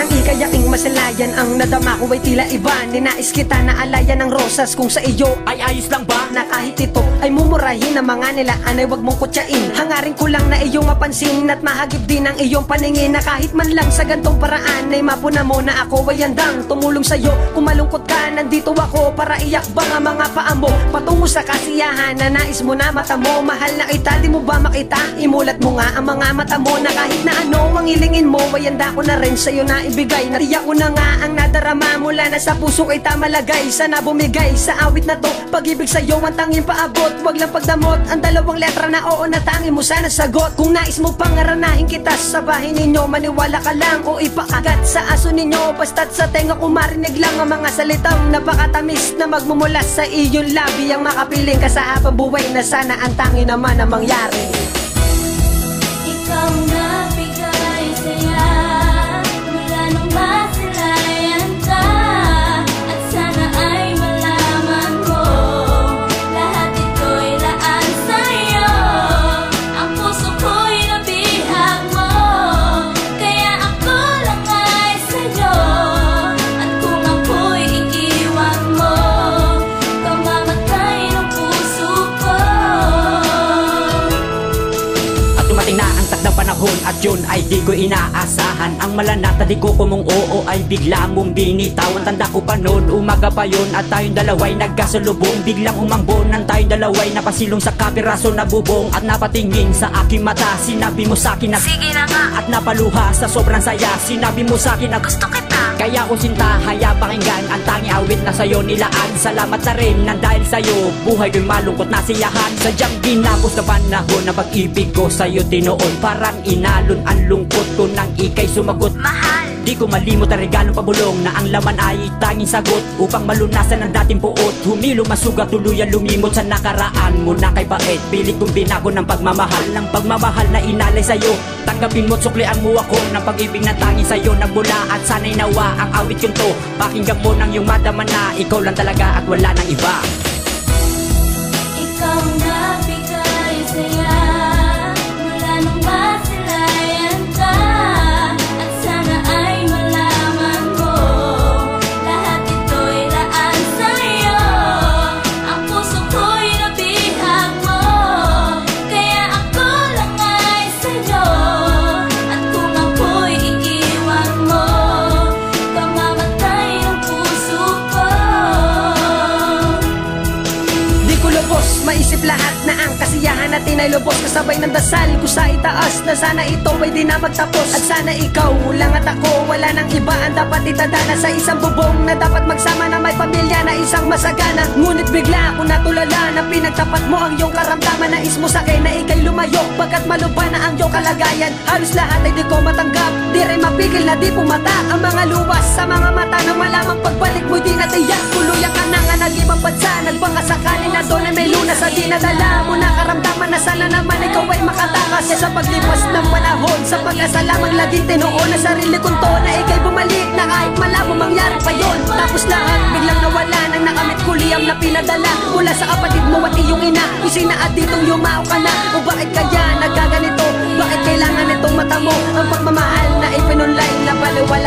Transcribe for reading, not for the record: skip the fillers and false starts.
ng ikayaking masalayan. Ang nadama ko ay tila iba. Ninais kita na alayan ng rosas. Kung sa iyo ay ayos lang ba? Na kahit ito ay mumurahin ng mga nilaan ay wag mong kutsain. Hangarin ko lang na iyong mapansin at mahagip din ang iyong paningin. Na kahit man lang sa gantong paraan ay mapuna mo na ako ay handang tumulong sa'yo. Kung malungkot ka, nandito ako para iyakbang ang mga paa mo patungo sa kasiyahan na nais mo na mata mo. Mahal na kita, di mo ba makita? Imulat mo nga ang mga mata mo na kahit na ano ang hilingin mo ay handa ko na rin sa'yo na ibigay. Nariyak ko na nga ang nadarama mula na sa puso kita malagay. Sana bumigay sa awit na to, pag-ibig sa'yo ang tanging paabot. Wag lang pagdamot ang dalawang letra na oo na tanging mo sana sagot. Kung nais mo pangaranahin kita sa bahay ninyo, maniwala ka lang o ipakagat sa aso ninyo. Basta't sa tenga ko marinig lang ang mga salitang napakatamis na magmumula sa iyong labi. Ang makapiling ka sa habang buhay na sana ang tanging naman ang mangyari. Ikaw na bigay saya mula nung masilayan ka. At sana ay malaman mo lahat ito'y laan sa'yo. Ang puso ko'y nabihag mo, kaya ako lang ay sa'yo. At kung ako'y iiwan mo, kamamatay ng puso ko. At dumating na ang takdang panahon at yun ay di ko inaasahan. Ang malanata di ko kumong oo ay bigla mong binitawan. Tanda ko pa noon, umaga pa yun at tayong dalaway nagkasalubong. Biglang umambon ang tayong dalaway napasilong sa kapiraso na bubong. At napatingin sa aking mata, sinabi mo sa'kin na sige na nga. At napaluha sa sobrang saya, sinabi mo sa'kin na gusto kita. Kaya ko sinta, haya pakinggan ang tangi awit na sa'yo nilaan. Salamat na rin nang dahil sa'yo buhay ko'y malungkot na siyahan. Sadyang ginapos na panahon na pag-ibig ko sa'yo tinoon. Parang inalon ang lungkot ko nang ika'y sumagot. Mahal, di ko malimot ang regalong pabulong na ang laman ay tanging sagot. Upang malunasan ang dating puot, humilo masugat tuluyan lumimot sa nakaraan mo na kay bait. Pilit kong binago ng pagmamahal, ng pagmamahal na inalay sa'yo. Tanggapin mo't suklian mo ako ng pag-ibig na tanging sa'yo nagmula. At sana'y nawa ang awit yung to, pakinggan mo ng iyong madama na ikaw lang talaga at wala nang iba. Ikaw na bigay saya mula nung masilayan ka. At sana ay malaman mo lahat ito'y laan sa'yo. Ang puso ko'y nabihag mo, kaya ako lang ay sa'yo. At kung ako'y iiwan mo, kamamatay ang puso ko. Di ko lubos maisip lahat na ang kasiyahan natin ay lubos. Kasabay ng dasal ko sa itaas na sana ito ay di na magtapos. At sana ikaw lang at ako, wala nang iba ang dapat itadana sa isang bubong na dapat magsama na may pamilya na isang masagana. Ngunit bigla ako natulala na pinagtapat mo ang iyong karamdaman. Nais mo sa'kin na ika'y lumayo pagkat malupa na ang iyong kalagayan. Halos lahat ay di ko matanggap, di rin mapigil na di pumata ang mga luwas sa mga mata nang malamang pagbalik mo'y di natiyak. Tuluyan ka na nga nag-ibang bansa, nagpakasakali na doon ay may lunas at dinadala mo na karamdaman na sana naman ikaw ay makatakas. Sa paglipas ng panahon, sa pag-asa lamang laging tinuon na sarili kong to na ika'y bumalik na kahit malabo mangyari pa yun. Tapos lahat biglang nawala nang nakamit ko liyam na pinadala mula sa kapatid mo at iyong ina. Isina at ditong yumao ka na. O bakit kaya nagkaganito? Bakit kailangan itong mata mo? Ang pagmamahal na ipinunlay na baliwala